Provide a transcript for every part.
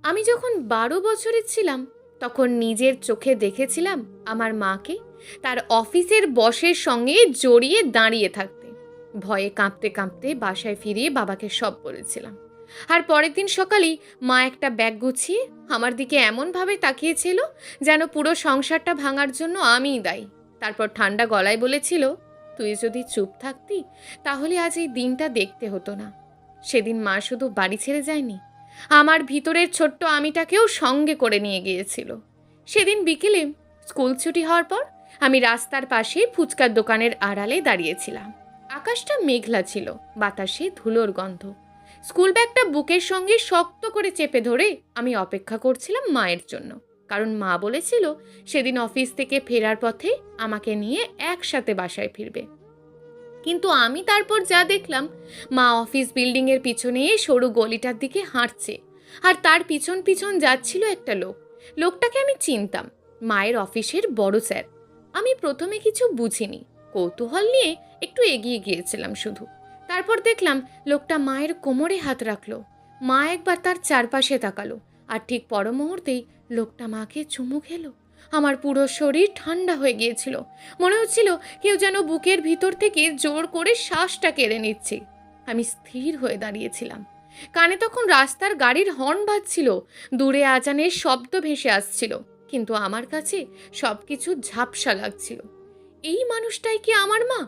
আমি যখন 12 বছরের ছিলাম তখন নিজের চোখে দেখেছিলাম আমার মাকে তার অফিসের বসের সঙ্গে জড়িয়ে দাঁড়িয়ে থাকতে। ভয়ে কাঁপতে কাঁপতে বাসায় ফিরিয়ে বাবাকে সব বলেছিলাম। আর পরের দিন সকালেই মা একটা ব্যাগ গুছিয়ে আমার দিকে এমনভাবে তাকিয়েছিল যেন পুরো সংসারটা ভাঙার জন্য আমিই দায়ী। তারপর ঠান্ডা গলায় বলেছিল, তুই যদি চুপ থাকতি তাহলে আজ এই দিনটা দেখতে হতো না। সেদিন মা শুধু বাড়ি ছেড়ে যায়নি, আমার ভিতরের ছোট্ট আমিটাকেও সঙ্গে করে নিয়ে গিয়েছিল। সেদিন বিকেলে স্কুল ছুটি হওয়ার পর আমি রাস্তার পাশে ফুচকার দোকানের আড়ালে দাঁড়িয়েছিলাম। আকাশটা মেঘলা ছিল, বাতাসে ধুলোর গন্ধ। স্কুল ব্যাগটা বুকের সঙ্গে শক্ত করে চেপে ধরে আমি অপেক্ষা করছিলাম মায়ের জন্য, কারণ মা বলেছিল সেদিন অফিস থেকে ফেরার পথে আমাকে নিয়ে একসাথে বাসায় ফিরবে। কিন্তু আমি তারপর যা দেখলাম, মা অফিস বিল্ডিংয়ের পিছনে সরু গলিটার দিকে হাঁটছে, আর তার পিছন পিছন যাচ্ছিল একটা লোক। লোকটাকে আমি চিনতাম, মায়ের অফিসের বড় স্যার। আমি প্রথমে কিছু বুঝিনি, কৌতূহল নিয়ে একটু এগিয়ে গিয়েছিলাম শুধু। তারপর দেখলাম লোকটা মায়ের কোমরে হাত রাখলো। মা একবার তার চারপাশে তাকালো, আর ঠিক পর মুহূর্তেই লোকটা মাকে চুমু খেলো। আমার পুরো শরীর ঠান্ডা হয়ে গিয়েছিল, মনে হচ্ছিল কেউ যেন বুকের ভিতর থেকে জোর করে শ্বাসটা কেড়ে নিচ্ছে। আমি স্থির হয়ে দাঁড়িয়েছিলাম। কানে তখন রাস্তার গাড়ির হর্ন বাজছিল, দূরে আজানের শব্দ ভেসে আসছিল, কিন্তু আমার কাছে সবকিছু ঝাপসা লাগছিল। এই মানুষটাই কি আমার মা,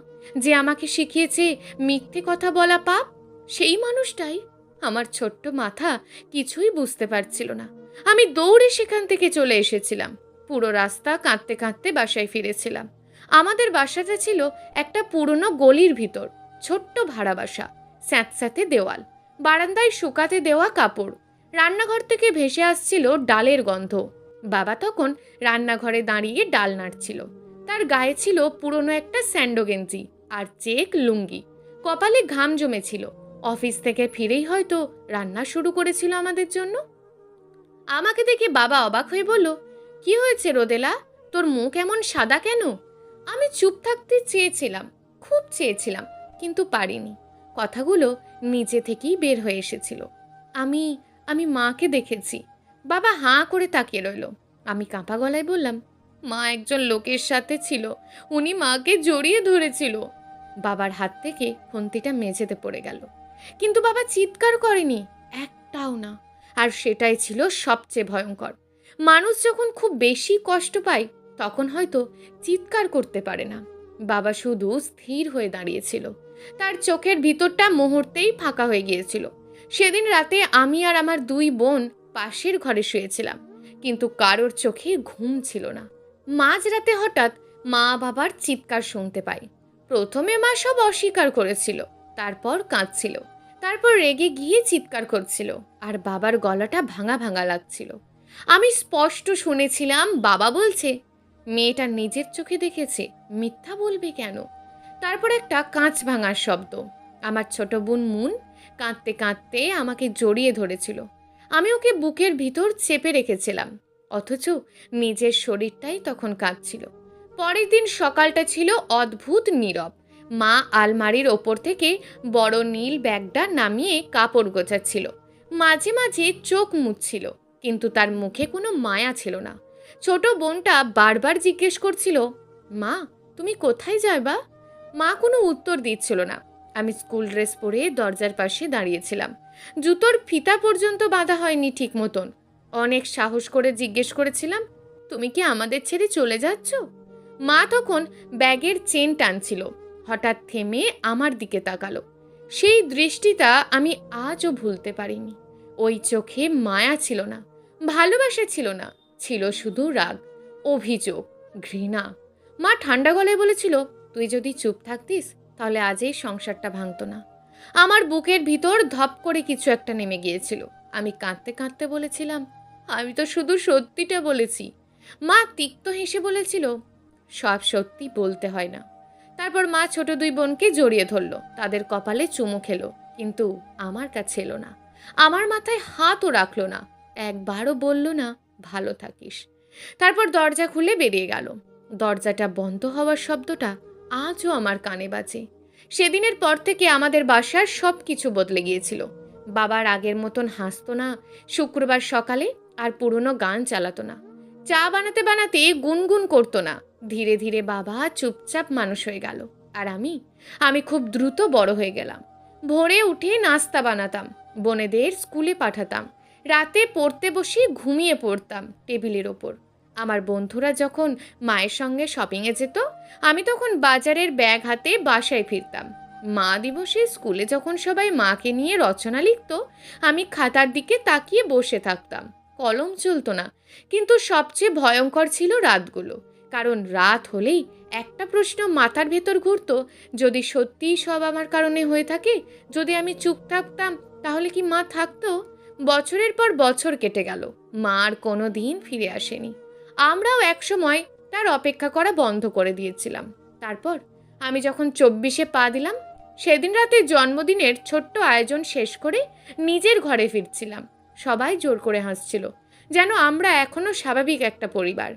যে আমাকে শিখিয়েছে মিথ্যে কথা বলা পাপ? সেই মানুষটাই? আমার ছোট্ট মাথা কিছুই বুঝতে পারছিল না। আমি দৌড়ে সেখান থেকে চলে এসেছিলাম। পুরো রাস্তা কাঁদতে কাঁদতে বাসায় ফিরেছিলাম। আমাদের বাসাটা ছিল একটা পুরনো গলির ভিতর, ছোট্ট ভাড়া বাসা, স্যাঁতস্যাঁতে দেওয়াল, বারান্দায় শুকাতে দেওয়া কাপড়। রান্নাঘর থেকে ভেসে আসছিল ডালের গন্ধ। বাবা তখন রান্নাঘরে দাঁড়িয়ে ডাল নাড়ছিল। তার গায়ে ছিল পুরনো একটা স্যান্ডো গেঞ্জি আর চেক লুঙ্গি। কপালে ঘাম জমেছিল। অফিস থেকে ফিরেই হয়তো রান্না শুরু করেছিল আমাদের জন্য। আমাকে দেখে বাবা অবাক হয়ে বলল, কি হয়েছে রোদেলা, তোর মুখ এমন সাদা কেন? আমি চুপ থাকতে চেয়েছিলাম, খুব চেয়েছিলাম, কিন্তু পারিনি। কথাগুলো নিজে থেকেই বের হয়ে এসেছিল। আমি আমি মাকে দেখেছি। বাবা হাঁ করে তাকিয়ে রইল। আমি কাঁপা গলায় বললাম, মা একজন লোকের সাথে ছিল, উনি মাকে জড়িয়ে ধরেছিল। বাবার হাত থেকে খুন্তিটা মেঝেতে পড়ে গেল, কিন্তু বাবা চিৎকার করেনি, একটাও না। আর সেটাই ছিল সবচেয়ে ভয়ঙ্কর। মানুষ যখন খুব বেশি কষ্ট পায় তখন হয়তো চিৎকার করতে পারে না। বাবা শুধু স্থির হয়ে দাঁড়িয়েছিল। তার চোখের ভিতরটা মুহূর্তেই ফাঁকা হয়ে গিয়েছিল। সেদিন রাতে আমি আর আমার দুই বোন পাশের ঘরে শুয়েছিলাম, কিন্তু কারোর চোখে ঘুম ছিল না। মাঝরাতে হঠাৎ মা বাবার চিৎকার শুনতে পাই। প্রথমে মা সব অস্বীকার করেছিল, তারপর কাঁদছিল, তারপর রেগে গিয়ে চিৎকার করছিল, আর বাবার গলাটা ভাঙা ভাঙা লাগছিল। আমি স্পষ্ট শুনেছিলাম বাবা বলছে, মেয়েটা নিজের চোখে দেখেছে, মিথ্যা বলবে কেন? তারপর একটা কাঁচ ভাঙার শব্দ। আমার ছোট বোন মুন কাঁদতে কাঁদতে আমাকে জড়িয়ে ধরেছিল। আমি ওকে বুকের ভিতর চেপে রেখেছিলাম, অথচ নিজের শরীরটাই তখন কাঁদছিল। পরের দিন সকালটা ছিল অদ্ভুত নীরব। মা আলমারির ওপর থেকে বড় নীল ব্যাগটা নামিয়ে কাপড় গোছাচ্ছিল। মাঝে মাঝে চোখ মুছছিল, কিন্তু তার মুখে কোনো মায়া ছিল না। ছোট বোনটা বারবার জিজ্ঞেস করছিল, মা তুমি কোথায় যাবা? মা কোনো উত্তর দিচ্ছিল না। আমি স্কুল ড্রেস পরে দরজার পাশে দাঁড়িয়েছিলাম। জুতোর ফিতা পর্যন্ত বাঁধা হয়নি ঠিক মতন। অনেক সাহস করে জিজ্ঞেস করেছিলাম, তুমি কি আমাদের ছেড়ে চলে যাচ্ছ? মা তখন ব্যাগের চেন টানছিল। হঠাৎ থেমে আমার দিকে তাকালো। সেই দৃষ্টিটা আমি আজও ভুলতে পারিনি। ওই চোখে মায়া ছিল না, ভালোবাসা ছিল না, ছিল শুধু রাগ, অভিযোগ, ঘৃণা। মা ঠান্ডা গলায় বলেছিল, তুই যদি চুপ থাকতিস তাহলে আজ এই সংসারটা ভাঙতো না। আমার বুকের ভিতর ধপ করে কিছু একটা নেমে গিয়েছিল। আমি কাঁদতে কাঁদতে বলেছিলাম, আমি তো শুধু সত্যিটা বলেছি। মা তিক্ত হেসে বলেছিল, সব সত্যি বলতে হয় না। তারপর মা ছোট দুই বোনকে জড়িয়ে ধরলো, তাদের কপালে চুমু খেলো, কিন্তু আমার কাছে এলো না। আমার মাথায় হাতও রাখলো না, একবারও বলল না ভালো থাকিস। তারপর দরজা খুলে বেরিয়ে গেল। দরজাটা বন্ধ হওয়ার শব্দটা আজও আমার কানে বাজে। সেদিনের পর থেকে আমাদের বাসার সব কিছু বদলে গিয়েছিল। বাবার আগের মতন হাসতো না শুক্রবার সকালে, আর পুরনো গান চালাতো না। চা বানাতে বানাতে গুনগুন করতো না। ধীরে ধীরে বাবা চুপচাপ মানুষ হয়ে গেল। আর আমি খুব দ্রুত বড় হয়ে গেলাম। ভোরে উঠে নাস্তা বানাতাম, বোনেদের স্কুলে পাঠাতাম, রাতে পড়তে বসে ঘুমিয়ে পড়তাম টেবিলের ওপর। আমার বন্ধুরা যখন মায়ের সঙ্গে শপিংয়ে যেত, আমি তখন বাজারের ব্যাগ হাতে বাসায় ফিরতাম। মা দিবসে স্কুলে যখন সবাই মাকে নিয়ে রচনা লিখত, আমি খাতার দিকে তাকিয়ে বসে থাকতাম। কলম চলতো না, কিন্তু সবচেয়ে ভয়ঙ্কর ছিল রাতগুলো। কারণ রাত হলেই একটা প্রশ্ন মাথার ভেতর ঘুরতো, যদি সত্যিই সব আমার কারণে হয়ে থাকে, যদি আমি চুপ থাকতাম, তাহলে কি মা থাকতো? বছরের পর বছর কেটে গেল, মা আর কোনো দিন ফিরে আসেনি। আমরাও একসময় তার অপেক্ষা করা বন্ধ করে দিয়েছিলাম। তারপর আমি যখন 24-এ পা দিলাম, সেদিন রাতে জন্মদিনের ছোট্ট আয়োজন শেষ করে নিজের ঘরে ফিরছিলাম। সবাই জোর করে হাসছিল, যেন আমরা এখনো স্বাভাবিক একটা পরিবার।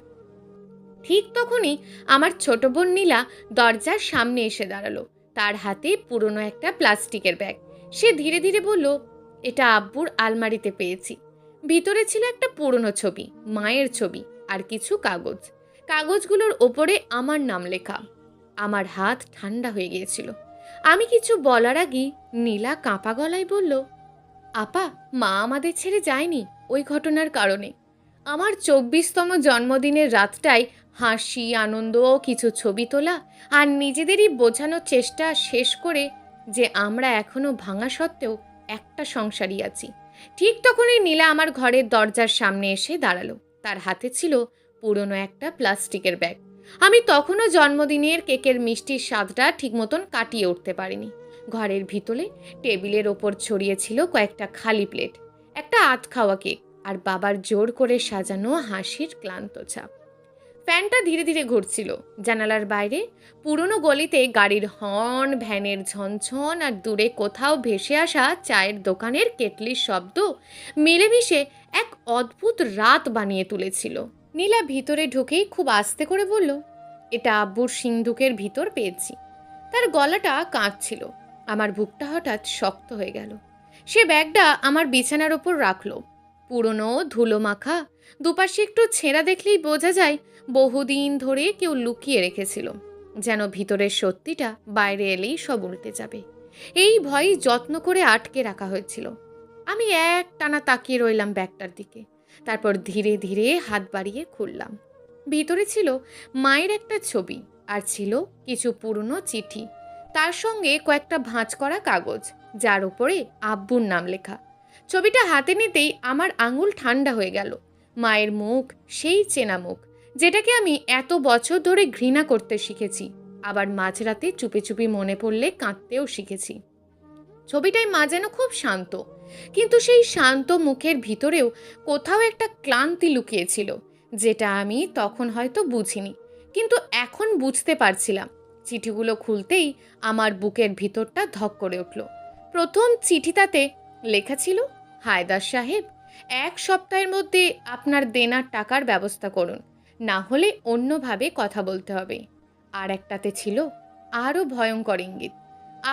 ঠিক তখনই আমার ছোট বোন নীলা দরজার সামনে এসে দাঁড়ালো। তার হাতে পুরনো একটা প্লাস্টিকের ব্যাগ। সে ধীরে ধীরে বলল, এটা আব্বুর আলমারিতে পেয়েছি। ভিতরে ছিল একটা পুরনো ছবি, মায়ের ছবি, আর কিছু কাগজ। কাগজগুলোর ওপরে আমার নাম লেখা। আমার হাত ঠান্ডা হয়ে গিয়েছিল। আমি কিছু বলার আগেই নীলা কাঁপা গলায় বলল, আপা, মা আমাদের ছেড়ে যায়নি ওই ঘটনার কারণে। আমার 24তম জন্মদিনের রাতটাই হাসি, আনন্দ, কিছু ছবি তোলা আর নিজেদেরই বোঝানোর চেষ্টা শেষ করে যে আমরা এখনো ভাঙা সত্ত্বেও একটা সংসারই আছি। ঠিক তখনই নীলা আমার ঘরের দরজার সামনে এসে দাঁড়ালো। তার হাতে ছিল পুরনো একটা প্লাস্টিকের ব্যাগ। আমি তখনও জন্মদিনের কেকের মিষ্টির স্বাদটা ঠিক মতন কাটিয়ে উঠতে পারিনি। ঘরের ভিতরে টেবিলের ওপর ছড়িয়েছিল কয়েকটা খালি প্লেট, একটা আধ খাওয়া কেক, আর বাবার জোর করে সাজানো হাসির ক্লান্ত ছাপ। ফ্যানটা ধীরে ধীরে ঘুরছিল। জানালার বাইরে পুরনো গলিতে গাড়ির হর্ন, ভ্যানের ঝনঝন, আর দূরে কোথাও ভেসে আসা চায়ের দোকানের কেটলির শব্দ মিলেমিশে এক অদ্ভুত রাত বানিয়ে তুলেছিল। নীলা ভিতরে ঢুকেই খুব আস্তে করে বলল, এটা আব্বুর সিন্ধুকের ভিতর পেয়েছি। তার গলাটা কাঁপছিল। আমার বুকটা হঠাৎ শক্ত হয়ে গেল। সে ব্যাগটা আমার বিছানার ওপর রাখলো। পুরনো, ধুলো মাখা, দুপাশে একটু ছেঁড়া দেখলেই বোঝা যায় বহুদিন ধরে কেউ লুকিয়ে রেখেছিল, যেন ভিতরের সত্যিটা বাইরে এলেই সব উল্টে যাবে। এই ভয়ে যত্ন করে আটকে রাখা হয়েছিল। আমি এক টানা তাকিয়ে রইলাম ব্যাগটার দিকে। তারপর ধীরে ধীরে হাত বাড়িয়ে খুললাম। ভিতরে ছিল মায়ের একটা ছবি, আর ছিল কিছু পুরনো চিঠি, তার সঙ্গে কয়েকটা ভাঁজ করা কাগজ, যার উপরে আব্বুর নাম লেখা। ছবিটা হাতে নিতেই আমার আঙুল ঠান্ডা হয়ে গেল। মায়ের মুখ, সেই চেনা মুখ, যেটাকে আমি এত বছর ধরে ঘৃণা করতে শিখেছি, আবার মাঝরাতে চুপি চুপি মনে পড়লে কাঁদতেও শিখেছি। ছবিটায় মা যেন খুব শান্ত, কিন্তু সেই শান্ত মুখের ভিতরেও কোথাও একটা ক্লান্তি লুকিয়েছিল, যেটা আমি তখন হয়তো বুঝিনি, কিন্তু এখন বুঝতে পারছিলাম। চিঠিগুলো খুলতেই আমার বুকের ভিতরটা ধক করে উঠল। প্রথম চিঠিটাতে লেখা ছিল, হায়দার সাহেব, 1 সপ্তাহের মধ্যে আপনার দেনার টাকার ব্যবস্থা করুন, না হলে অন্যভাবে কথা বলতে হবে। আর একটাতে ছিল আরও ভয়ঙ্কর ইঙ্গিত,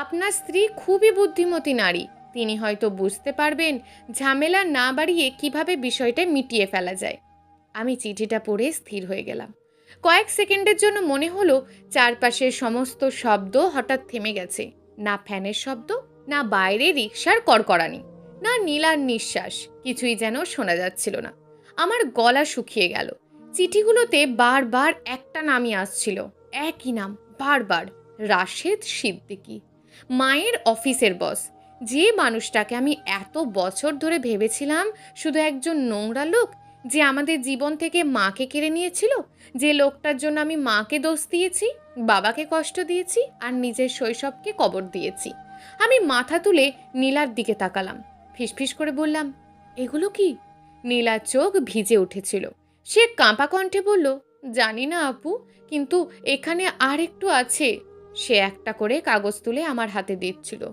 আপনার স্ত্রী খুবই বুদ্ধিমতী নারী, তিনি হয়তো বুঝতে পারবেন ঝামেলা না বাড়িয়ে কিভাবে বিষয়টা মিটিয়ে ফেলা যায়। আমি চিঠিটা পড়ে স্থির হয়ে গেলাম। কয়েক সেকেন্ডের জন্য মনে হলো চারপাশের সমস্ত শব্দ হঠাৎ থেমে গেছে। না ফ্যানের শব্দ, না বাইরে রিকশার কড়কড়ানি, না নীলার নিঃশ্বাস, কিছুই যেন শোনা যাচ্ছিল না। আমার গলা শুকিয়ে গেল। চিঠিগুলোতে বারবার একটা নামই আসছিল, একই নাম বারবার, রাশেদ সিদ্দিকী, মায়ের অফিসের বস। যে মানুষটাকে আমি এত বছর ধরে ভেবেছিলাম শুধু একজন নোংরা লোক, যে আমাদের জীবন থেকে মাকে কেড়ে নিয়েছিল, যে লোকটার জন্য আমি মাকে দোষ দিয়েছি, বাবাকে কষ্ট দিয়েছি, আর নিজের শৈশবকে কবর দিয়েছি। আমি মাথা তুলে নীলার দিকে তাকালাম, ফিসফিস করে বললাম, এগুলো কি? নীলার চোখ ভিজে উঠেছিল। সে কাঁপা কণ্ঠে বলল, জানি না আপু, কিন্তু এখানে আর একটু আছে। সে একটা করে কাগজ তুলে আমার হাতে দিচ্ছিল।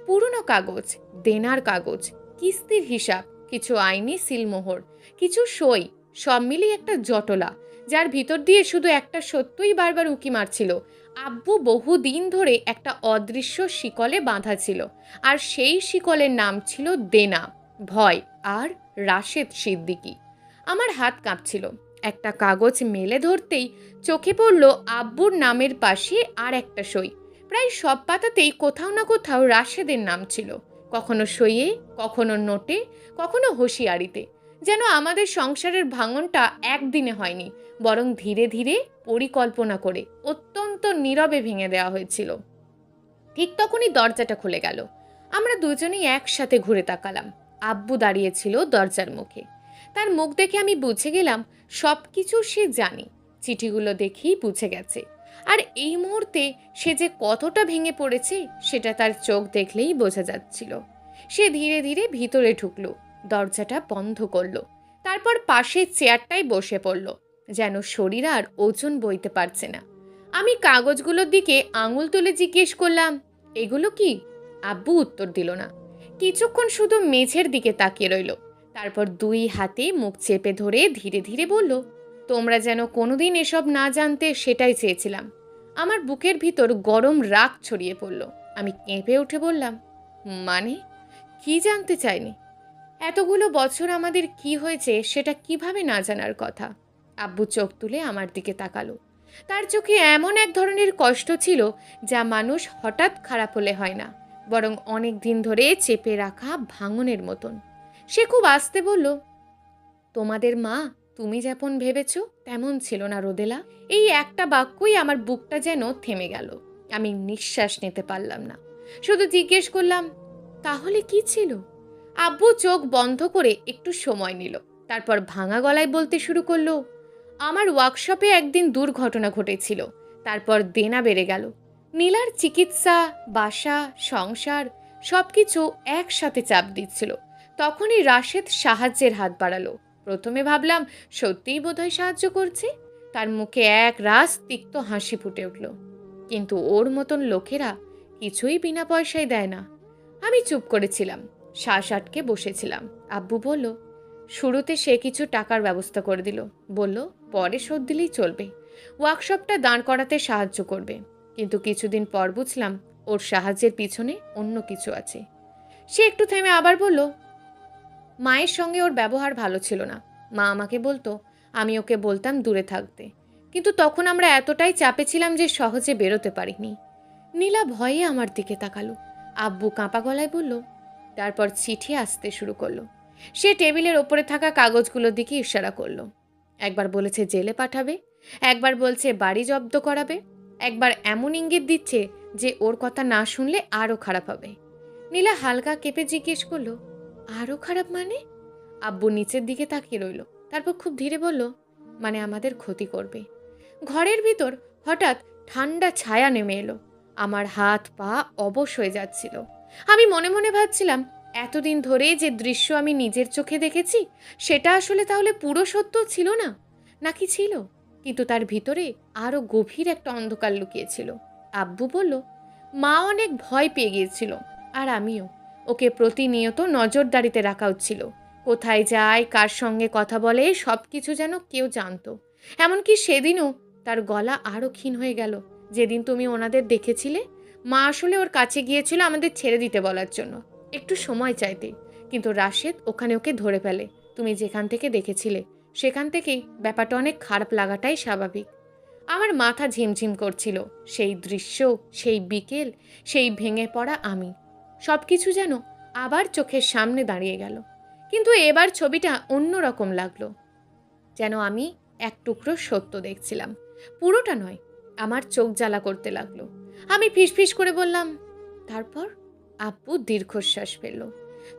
পুরনো কাগজ, দেনার কাগজ, কিস্তির হিসাব, কিছু আইনি সিলমোহর, কিছু সই, সব মিলিয়ে একটা জটলা, যার ভিতর দিয়ে শুধু একটা সত্যই বারবার উঁকি মারছিল, আব্বু বহুদিন ধরে একটা অদৃশ্য শিকলে বাঁধা ছিল, আর সেই শিকলের নাম ছিল দেনা, ভয় আর রাশেদ সিদ্দিকী। আমার হাত কাঁপছিল। একটা কাগজ মেলে ধরতেই চোখে পড়ল আব্বুর নামের পাশে আর একটা সই। প্রায় সব পাতাতেই কোথাও না কোথাও রাশেদের নাম ছিল, কখনো সইয়ে, কখনো নোটে, কখনো হুঁশিয়ারিতে। যেন আমাদের সংসারের ভাঙনটা একদিনে হয়নি, বরং ধীরে ধীরে পরিকল্পনা করে অত্যন্ত নীরবে ভেঙে দেওয়া হয়েছিল। ঠিক তখনই দরজাটা খুলে গেল। আমরা দুজনেই একসাথে ঘুরে তাকালাম। আব্বু দাঁড়িয়েছিল দরজার মুখে। তার মুখ দেখে আমি বুঝে গেলাম সব কিছু সে জানে, চিঠিগুলো দেখেই বুঝে গেছে। আর এই মুহূর্তে সে যে কতটা ভেঙে পড়েছে সেটা তার চোখ দেখলেই বোঝা যাচ্ছিল। সে ধীরে ধীরে ভিতরে ঢুকলো, দরজাটা বন্ধ করলো, তারপর পাশের চেয়ারটায় বসে পড়ল, যেন শরীর আর ওজন বইতে পারছে না। আমি কাগজগুলোর দিকে আঙুল তুলে জিজ্ঞেস করলাম, এগুলো কি? আব্বু উত্তর দিল না। কিছুক্ষণ শুধু মেঝের দিকে তাকিয়ে রইল। তারপর দুই হাতে মুখ চেপে ধরে ধীরে ধীরে বলল, তোমরা যেন কোনোদিন এসব না জানতে সেটাই চেয়েছিলাম। আমার বুকের ভিতর গরম রাগ ছড়িয়ে পড়ল। আমি কেঁপে উঠে বললাম, মানে কি জানতে চাইনি? এতগুলো বছর আমাদের কি হয়েছে সেটা কিভাবে না জানার কথা? আব্বু চোখ তুলে আমার দিকে তাকালো। তার চোখে এমন এক ধরনের কষ্ট ছিল যা মানুষ হঠাৎ খারাপ হলে হয় না, বরং অনেক দিন ধরে চেপে রাখা ভাঙনের মতন। সে খুব আস্তে বলল, তোমাদের মা তুমি যেমন ভেবেছ তেমন ছিল না রোদেলা। এই একটা বাক্যই আমার বুকটা যেন থেমে গেল। আমি নিঃশ্বাস নিতে পারলাম না। শুধু জিজ্ঞেস করলাম, তাহলে কি ছিল? আব্বু চোখ বন্ধ করে একটু সময় নিল, তারপর ভাঙা গলায় বলতে শুরু করলো, আমার ওয়ার্কশপে একদিন দুর্ঘটনা ঘটেছিল। তারপর দেনা বেড়ে গেল। নীলার চিকিৎসা, বাসা, সংসার সবকিছু একসাথে চাপ দিচ্ছিল। তখনই রাশেদ সাহায্যের হাত বাড়ালো। প্রথমে ভাবলাম সত্যিই বোধহয় সাহায্য করছে। তার মুখে এক রাস তিক্ত হাসি ফুটে উঠল। কিন্তু ওর মতন লোকেরা কিছুই বিনা পয়সায় দেয় না। আমি চুপ করেছিলাম, শ্বাস আটকে বসেছিলাম। আব্বু বলল, শুরুতে সে কিছু টাকার ব্যবস্থা করে দিল, বলল পরে শোধ দিলেই চলবে, ওয়ার্কশপটা দাঁড় করাতে সাহায্য করবে। কিন্তু কিছুদিন পর বুঝলাম ওর সাহায্যের পিছনে অন্য কিছু আছে। সে একটু থেমে আবার বলল, মায়ের সঙ্গে ওর ব্যবহার ভালো ছিল না। মা আমাকে বলতো, আমি ওকে বলতাম দূরে থাকতে, কিন্তু তখন আমরা এতটাই চাপে ছিলাম যে সহজে বেরোতে পারিনি। নীলা ভয়ে আমার দিকে তাকালো। আব্বু কাঁপা গলায় বলল, তারপর চিঠি আসতে শুরু করলো। সে টেবিলের ওপরে থাকা কাগজগুলোর দিকে ইশারা করলো। একবার বলেছে জেলে পাঠাবে, একবার বলছে বাড়ি জব্দ করাবে, একবার এমন ইঙ্গিত দিচ্ছে যে ওর কথা না শুনলে আরও খারাপ হবে। নীলা হালকা কেঁপে জিজ্ঞেস করলো, আরও খারাপ মানে? আব্বু নিচের দিকে তাকিয়ে রইল, তারপর খুব ধীরে বলল, মানে আমাদের ক্ষতি করবে। ঘরের ভিতর হঠাৎ ঠান্ডা ছায়া নেমে এলো। আমার হাত পা অবশ হয়ে যাচ্ছিল। আমি মনে মনে ভাবছিলাম, এতদিন ধরে যে দৃশ্য আমি নিজের চোখে দেখেছি সেটা আসলে তাহলে পুরো সত্য ছিল না, নাকি ছিল? কিন্তু তার ভিতরে আরও গভীর একটা অন্ধকার লুকিয়েছিল। আব্বু বলল, মা অনেক ভয় পেয়ে গিয়েছিল, আর আমিও। ওকে প্রতিনিয়ত নজরদারিতে রাখা হচ্ছিল। কোথায় যায়, কার সঙ্গে কথা বলে, সব কিছু যেন কেউ জানতো। এমনকি সেদিনও তার গলা আরও ক্ষীণ হয়ে গেল যেদিন তুমি ওনাদের দেখেছিলে। মা আসলে ওর কাছে গিয়েছিল আমাদের ছেড়ে দিতে বলার জন্য, একটু সময় চাইতে। কিন্তু রাশেদ ওখানে ওকে ধরে ফেলে। তুমি যেখান থেকে দেখেছিলে সেখান থেকেই ব্যাপারটা অনেক খারাপ লাগাটাই স্বাভাবিক। আমার মাথা ঝিমঝিম করছিল। সেই দৃশ্য, সেই বিকেল, সেই ভেঙে পড়া আমি, সব কিছু যেন আবার চোখের সামনে দাঁড়িয়ে গেল। কিন্তু এবার ছবিটা অন্যরকম লাগলো। যেন আমি এক টুকরো সত্য দেখছিলাম, পুরোটা নয়। আমার চোখ জ্বালা করতে লাগলো। আমি ফিসফিস করে বললাম, তারপর? আব্বু দীর্ঘশ্বাস ফেলল।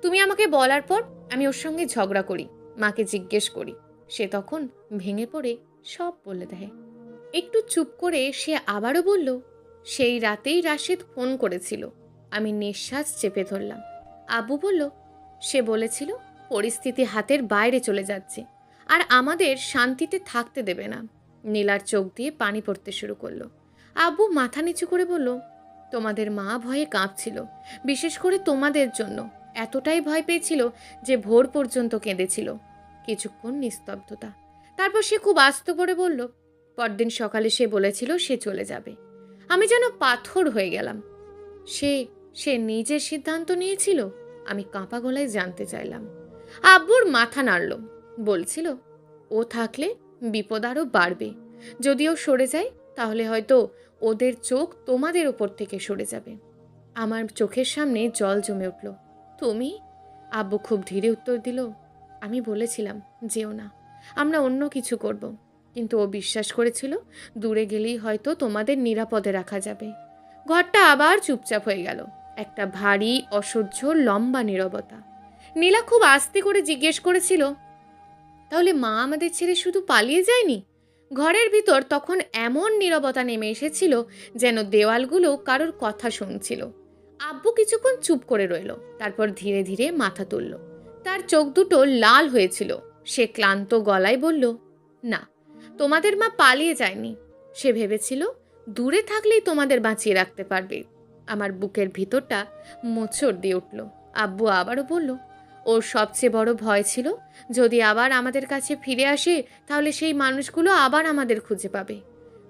তুমি আমাকে বলার পর আমি ওর সঙ্গে ঝগড়া করি, মাকে জিজ্ঞেস করি। সে তখন ভেঙে পড়ে সব বলে দেয়। একটু চুপ করে সে আবারও বলল, সেই রাতেই রাশেদ ফোন করেছিল। আমি নিঃশ্বাস চেপে ধরলাম। আব্বু বলল, সে বলেছিল পরিস্থিতি হাতের বাইরে চলে যাচ্ছে আর আমাদের শান্তিতে থাকতে দেবে না। নীলার চোখ দিয়ে পানি পড়তে শুরু করলো। আব্বু মাথা নিচু করে বলল, তোমাদের মা ভয়ে কাঁপছিল, বিশেষ করে তোমাদের জন্য। এতটাই ভয় পেয়েছিল যে ভোর পর্যন্ত কেঁদেছিল। কিছুক্ষণ নিস্তব্ধতা, তারপর সে খুব আস্ত করে বলল, পরদিন সকালে সে বলেছিল সে চলে যাবে। আমি যেন পাথর হয়ে গেলাম। সে সে নিজের সিদ্ধান্ত নিয়েছিল? আমি কাঁপা গলায় জানতে চাইলাম। আব্বুর মাথা নাড়ল, বলছিল ও থাকলে বিপদ আরও বাড়বে। যদিও সরে যায় তাহলে হয়তো ওদের চোখ তোমাদের ওপর থেকে সরে যাবে। আমার চোখের সামনে জল জমে উঠল। তুমি? আব্বু খুব ধীরে উত্তর দিল, আমি বলেছিলাম যেও না, আমরা অন্য কিছু করব। কিন্তু ও বিশ্বাস করেছিল দূরে গেলেই হয়তো তোমাদের নিরাপদে রাখা যাবে। ঘরটা আবার চুপচাপ হয়ে গেল। একটা ভারী অসহ্য লম্বা নীরবতা। নীলা খুব আস্তে করে জিজ্ঞেস করেছিল, তাহলে মা আমাদের ছেড়ে শুধু পালিয়ে যায়নি? ঘরের ভিতর তখন এমন নীরবতা নেমে এসেছিল যেন দেওয়ালগুলো কারোর কথা শুনছিল। আব্বু কিছুক্ষণ চুপ করে রইল, তারপর ধীরে ধীরে মাথা তুলল। তার চোখ দুটো লাল হয়েছিল। সে ক্লান্ত গলায় বলল, না, তোমাদের মা পালিয়ে যায়নি। সে ভেবেছিল দূরে থাকলেই তোমাদের বাঁচিয়ে রাখতে পারবে। আমার বুকের ভিতরটা মোচড় দিয়ে উঠল। আব্বু আবারও বলল, ওর সবচেয়ে বড় ভয় ছিল যদি আবার আমাদের কাছে ফিরে আসে তাহলে সেই মানুষগুলো আবার আমাদের খুঁজে পাবে।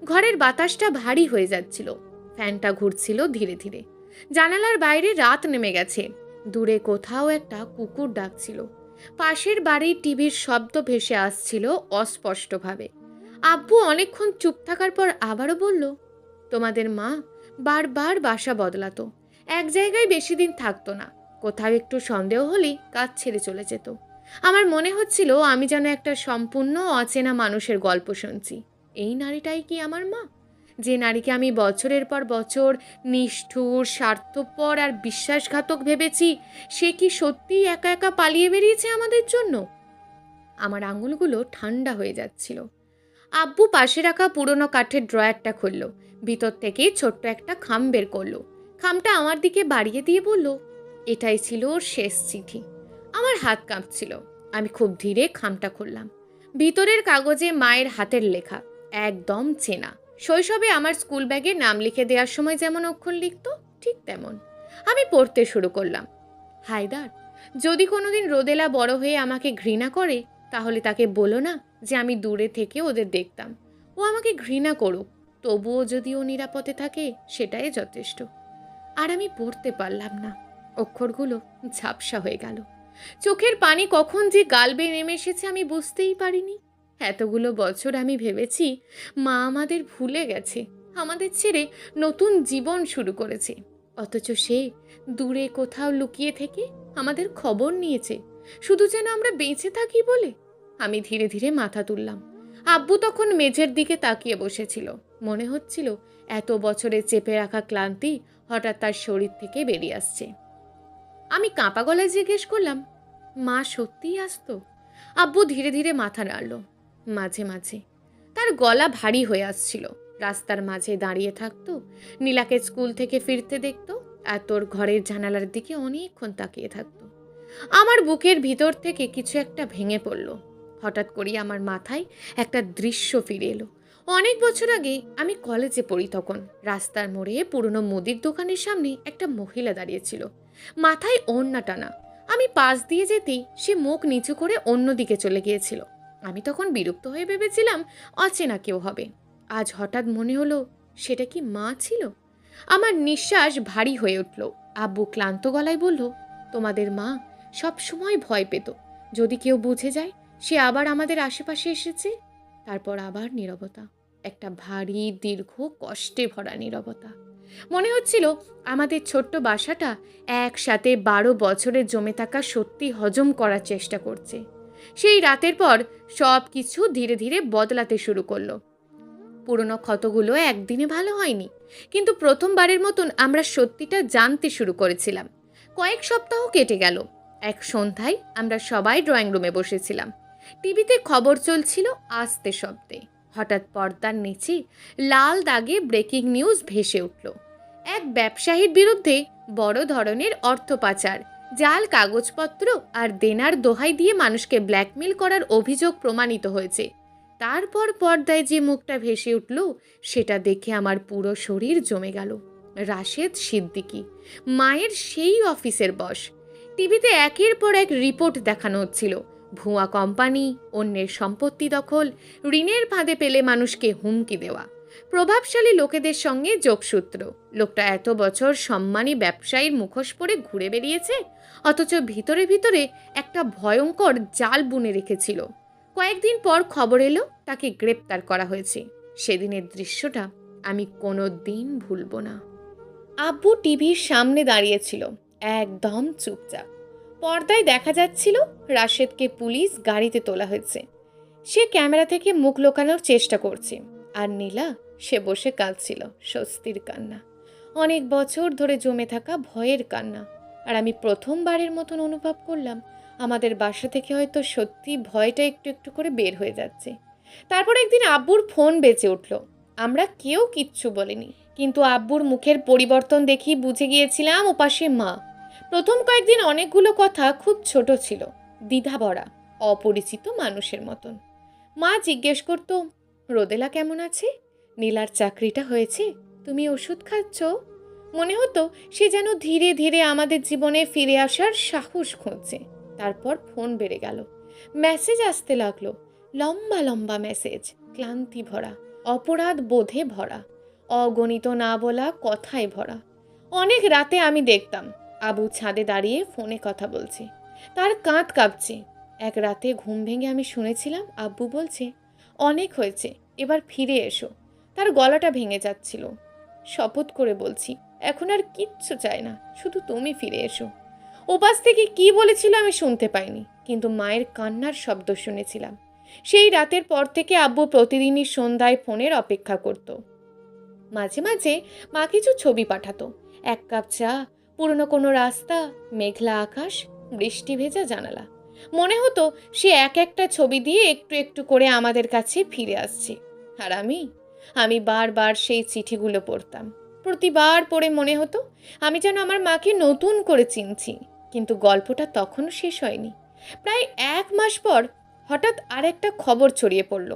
ঘরের বাতাসটা ভারী হয়ে যাচ্ছিল। ফ্যানটা ঘুরছিল ধীরে ধীরে। জানালার বাইরে রাত নেমে গেছে। দূরে কোথাও একটা কুকুর ডাকছিল। পাশের বাড়ির টিভির শব্দ ভেসে আসছিল অস্পষ্টভাবে। আব্বু অনেকক্ষণ চুপ থাকার পর আবারও বলল, তোমাদের মা বারবার বাসা বদলাতো, এক জায়গায় বেশি দিন থাকতো না। কোথাও একটু সন্দেহ হলেই কাজ ছেড়ে চলে যেত। আমার মনে হচ্ছিল আমি যেন একটা সম্পূর্ণ অচেনা মানুষের গল্প শুনছি। এই নারীটাই কি আমার মা? যে নারীকে আমি বছরের পর বছর নিষ্ঠুর, স্বার্থপর আর বিশ্বাসঘাতক ভেবেছি, সে কি সত্যিই একা একা পালিয়ে বেরিয়েছে আমাদের জন্য? আমার আঙুলগুলো ঠান্ডা হয়ে যাচ্ছিল। আব্বু পাশে রাখা পুরনো কাঠের ড্রয়ারটা খুলল। ভিতর থেকে ছোট্ট একটা খাম বের করলো। খামটা আমার দিকে বাড়িয়ে দিয়ে বলল, এটাই ছিল ওর শেষ চিঠি। আমার হাত কাঁপছিল। আমি খুব ধীরে খামটা খুললাম। ভিতরের কাগজে মায়ের হাতের লেখা, একদম চেনা। শৈশবে আমার স্কুল ব্যাগে নাম লিখে দেওয়ার সময় যেমন অক্ষর লিখত, ঠিক তেমন। আমি পড়তে শুরু করলাম। হায়দার, যদি কোনোদিন রোদেলা বড় হয়ে আমাকে ঘৃণা করে তাহলে তাকে বলো না যে আমি দূরে থেকে ওদের দেখতাম। ও আমাকে ঘৃণা করুক, তবুও যদি ও নিরাপদে থাকে সেটাই যথেষ্ট। আর আমি পড়তে পারলাম না। অক্ষরগুলো ঝাপসা হয়ে গেল। চোখের পানি কখন যে গাল বেয়ে নেমে এসেছে আমি বুঝতেই পারিনি। এতগুলো বছর আমি ভেবেছি মা আমাদের ভুলে গেছে, আমাদের ছেড়ে নতুন জীবন শুরু করেছে। অথচ সে দূরে কোথাও লুকিয়ে থেকে আমাদের খবর নিয়েছে, শুধু যেন আমরা বেঁচে থাকি বলে। আমি ধীরে ধীরে মাথা তুললাম। আব্বু তখন মেঝের দিকে তাকিয়ে বসেছিল। মনে হচ্ছিল এত বছরে চেপে রাখা ক্লান্তি হঠাৎ তার শরীর থেকে বেরিয়ে আসছে। আমি কাঁপা গলায় জিজ্ঞেস করলাম, মা সত্যিই আসতো? আব্বু ধীরে ধীরে মাথা নাড়ল। মাঝে মাঝে। তার গলা ভারী হয়ে আসছিল। রাস্তার মাঝে দাঁড়িয়ে থাকতো, নীলাকে স্কুল থেকে ফিরতে দেখতো, আর তোর ঘরের জানালার দিকে অনেকক্ষণ তাকিয়ে থাকতো। আমার বুকের ভিতর থেকে কিছু একটা ভেঙে পড়ল। হঠাৎ করেই আমার মাথায় একটা দৃশ্য ফিরে এলো। অনেক বছর আগে আমি কলেজে পড়ি তখন। রাস্তার মোড়ে পুরনো মুদির দোকানের সামনে একটা মহিলা দাঁড়িয়েছিল, মাথায় ওড়না টানা। আমি পাশ দিয়ে যেতেই সে মুখ নিচু করে অন্যদিকে চলে গিয়েছিল। আমি তখন বিরক্ত হয়ে ভেবেছিলাম অচেনা কেউ হবে। আজ হঠাৎ মনে হলো সেটা কি মা ছিল। আমার নিঃশ্বাস ভারী হয়ে উঠল। আব্বু ক্লান্ত গলায় বলল, তোমাদের মা সব সময় ভয় পেত যদি কেউ বুঝে যায় সে আবার আমাদের আশেপাশে এসেছে। তারপর আবার নীরবতা, একটা ভারী দীর্ঘ কষ্টে ভরা নীরবতা। মনে হচ্ছিল আমাদের ছোট্ট বাসাটা একসাথে 12 বছরের জমে থাকা সত্যি হজম করার চেষ্টা করছে। সেই রাতের পর সব কিছু ধীরে ধীরে বদলাতে শুরু করলো। পুরনো ক্ষতগুলো একদিনে ভালো হয়নি, কিন্তু প্রথমবারের মতন আমরা সত্যিটা জানতে শুরু করেছিলাম। কয়েক সপ্তাহ কেটে গেল। এক সন্ধ্যায় আমরা সবাই ড্রয়িং রুমে বসেছিলাম। টিভিতে খবর চলছিল আস্তে শব্দে। হঠাৎ পর্দার নিচে লাল দাগে ব্রেকিং নিউজ ভেসে উঠল। এক ব্যবসায়ীর বিরুদ্ধে বড় ধরনের অর্থ পাচার, জাল কাগজপত্র আর দেনার দোহাই দিয়ে মানুষকে ব্ল্যাকমেল করার অভিযোগ প্রমাণিত হয়েছে। তারপর পর্দায় যে মুখটা ভেসে উঠল সেটা দেখে আমার পুরো শরীর জমে গেল। রাশেদ সিদ্দিকী, মায়ের সেই অফিসের বস। টিভিতে একের পর এক রিপোর্ট দেখানো হচ্ছিল। ভুয়া কোম্পানি, অন্যের সম্পত্তি দখল, ঋণের ফাঁদে পেলে মানুষকে হুমকি দেওয়া। প্রভাবশালী লোকেদের সঙ্গে যোগসূত্র। লোকটা এত বছর সম্মানী ব্যবসায়ীর মুখোশ পরে ঘুরে বেরিয়েছে, অথচ ভিতরে ভিতরে একটা ভয়ঙ্কর জাল বুনে রেখেছিল। কয়েকদিন পর খবর এলো তাকে গ্রেপ্তার করা হয়েছে। সেদিনের দৃশ্যটা আমি কোনো দিন ভুলব না। আব্বু টিভির সামনে দাঁড়িয়েছিল, একদম চুপচাপ। পর্দায় দেখা যাচ্ছিল রাশেদকে পুলিশ গাড়িতে তোলা হয়েছে। সে ক্যামেরা থেকে মুখ লুকানোর চেষ্টা করছে, আর নীলা, সে বসে কাঁদছিল, স্বস্তির কান্না, অনেক বছর ধরে জমে থাকা ভয়ের কান্না। আর আমি প্রথমবারের মতন অনুভব করলাম আমাদের বাসা থেকে হয়তো সত্যি ভয়টা একটু একটু করে বের হয়ে যাচ্ছে। তারপর একদিন আব্বুর ফোন বেজে উঠল। আমরা কেউ কিচ্ছু বলিনি, কিন্তু আব্বুর মুখের পরিবর্তন দেখেই বুঝে গিয়েছিলাম ওপাশে মা। প্রথম কয়েকদিন অনেকগুলো কথা খুব ছোট ছিল, দ্বিধা ভরা, অপরিচিত মানুষের মতন। মা জিজ্ঞেস করত, রোদেলা কেমন আছে? নীলার চাকরিটা হয়েছে? তুমি ওষুধ খাচ্ছ? মনে হতো সে যেন ধীরে ধীরে আমাদের জীবনে ফিরে আসার সাহস খুঁজছে। তারপর ফোন বেড়ে গেল, মেসেজ আসতে লাগলো, লম্বা লম্বা মেসেজ, ক্লান্তি ভরা, অপরাধ বোধে ভরা, অগণিত না বলা কথায় ভরা। অনেক রাতে আমি দেখতাম আবু ছাদে দাঁড়িয়ে ফোনে কথা বলছে, তার কাঁধ কাঁপছে। এক রাতে ঘুম ভেঙে আমি শুনেছিলাম আব্বু বলছে, অনেক হয়েছে, এবার ফিরে এসো। তার গলাটা ভেঙে যাচ্ছিল। শপথ করে বলছি, এখন আর কিচ্ছু চাই না, শুধু তুমি ফিরে এসো। ওপাশ থেকে কি বলেছিল আমি শুনতে পাইনি, কিন্তু মায়ের কান্নার শব্দ শুনেছিলাম। সেই রাতের পর থেকে আব্বু প্রতিদিনই সন্ধ্যায় ফোনের অপেক্ষা করত। মাঝে মাঝে মা কিছু ছবি পাঠাতো, এক কাপ চা, পুরনো কোনো রাস্তা, মেঘলা আকাশ, বৃষ্টি ভেজা জানালা। মনে হতো সে এক একটা ছবি দিয়ে একটু একটু করে আমাদের কাছে ফিরে আসছে। আর আমি বারবার সেই চিঠিগুলো পড়তাম। প্রতিবার পড়ে মনে হতো আমি যেন আমার মাকে নতুন করে চিনছি। কিন্তু গল্পটা তখনও শেষ হয়নি। প্রায় 1 মাস পর হঠাৎ আরেকটা খবর ছড়িয়ে পড়ল।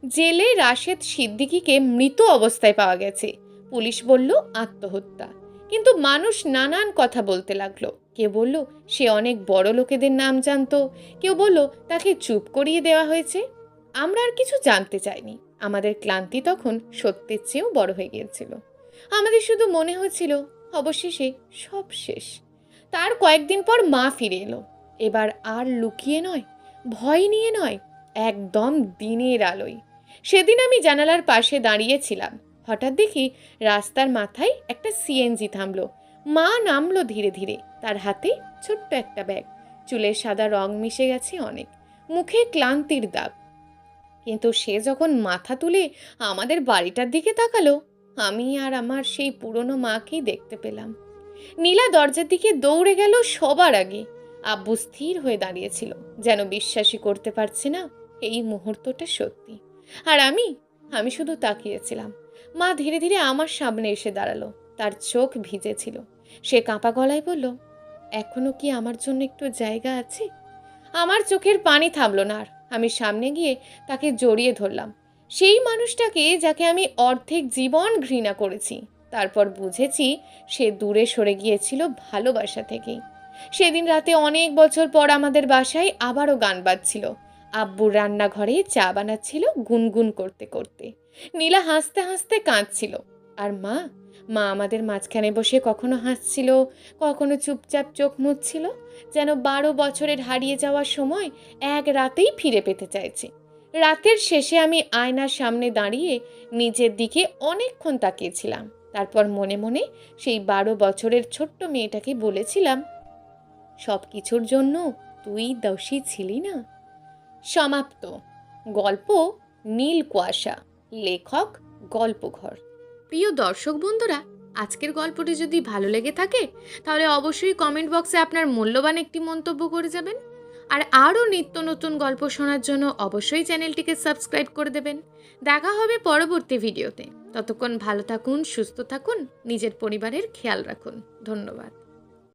জেলে রাশেদ সিদ্দিকীকে মৃত অবস্থায় পাওয়া গেছে। পুলিশ বলল আত্মহত্যা, কিন্তু মানুষ নানান কথা বলতে লাগলো। কেউ বলল সে অনেক বড় লোকেদের নাম জানতো, কেউ বলল তাকে চুপ করিয়ে দেওয়া হয়েছে। আমরা আর কিছু জানতে চাইনি। আমাদের ক্লান্তি তখন সত্যের চেয়েও বড় হয়ে গিয়েছিল। আমাদের শুধু মনে হয়েছিল অবশেষে সব শেষ। তার কয়েকদিন পর মা ফিরে এলো। এবার আর লুকিয়ে নয়, ভয় নিয়ে নয়, একদম দিনের আলোয়। সেদিন আমি জানালার পাশে দাঁড়িয়েছিলাম। হঠাৎ দেখি রাস্তার মাথায় একটা সিএনজি থামলো। মা নামলো ধীরে ধীরে, তার হাতে ছোট্ট একটা ব্যাগ, চুলের সাদা রং মিশে গেছে অনেক, মুখে ক্লান্তির দাগ। কিন্তু সে যখন মাথা তুলে আমাদের বাড়িটার দিকে তাকালো, আমি আর আমার সেই পুরনো মাকেই দেখতে পেলাম। নীলা দরজার দিকে দৌড়ে গেল সবার আগে। আব্বু স্থির হয়ে দাঁড়িয়েছিল, যেন বিশ্বাসই করতে পারছে না এই মুহূর্তটা সত্যি। আর আমি শুধু তাকিয়েছিলাম। মা ধীরে ধীরে আমার সামনে এসে দাঁড়ালো, তার চোখ ভিজেছিল। সে কাঁপা গলায় বলল, এখনো কি আমার জন্য একটু জায়গা আছে? আমার চোখের পানি থামলো না আর। আমি সামনে গিয়ে তাকে জড়িয়ে ধরলাম, সেই মানুষটাকে যাকে আমি অর্ধেক জীবন ঘৃণা করেছি। তারপর বুঝেছি সে দূরে সরে গিয়েছিল ভালোবাসা থেকেই। সেদিন রাতে অনেক বছর পর আমাদের বাসায় আবারও গান বাজছিল। আব্বুর রান্নাঘরে চা বানাচ্ছিল গুনগুন করতে করতে। নীলা হাসতে হাসতে কাঁদছিল। আর মা আমাদের মাঝখানে বসে কখনো হাসছিল, কখনো চুপচাপ চোখ মুছছিল, যেন 12 বছরের হারিয়ে যাওয়ার সময় এক রাতেই ফিরে পেতে চাইছে। রাতের শেষে আমি আয়নার সামনে দাঁড়িয়ে নিজের দিকে অনেকক্ষণ তাকিয়েছিলাম। তারপর মনে মনে সেই 12 বছরের ছোট্ট মেয়েটাকে বলেছিলাম, সব কিছুর জন্য তুই দোষী ছিলি না। সমাপ্ত। গল্প নীল কুয়াশা, লেখক গল্পঘর। প্রিয় দর্শক বন্ধুরা, আজকের গল্পটি যদি ভালো লেগে থাকে তাহলে অবশ্যই কমেন্ট বক্সে আপনার মূল্যবান একটি মন্তব্য করে যাবেন। আর আরও নিত্য নতুন গল্প শোনার জন্য অবশ্যই চ্যানেলটিকে সাবস্ক্রাইব করে দেবেন। দেখা হবে পরবর্তী ভিডিওতে। ততক্ষণ ভালো থাকুন, সুস্থ থাকুন, নিজের পরিবারের খেয়াল রাখুন। ধন্যবাদ।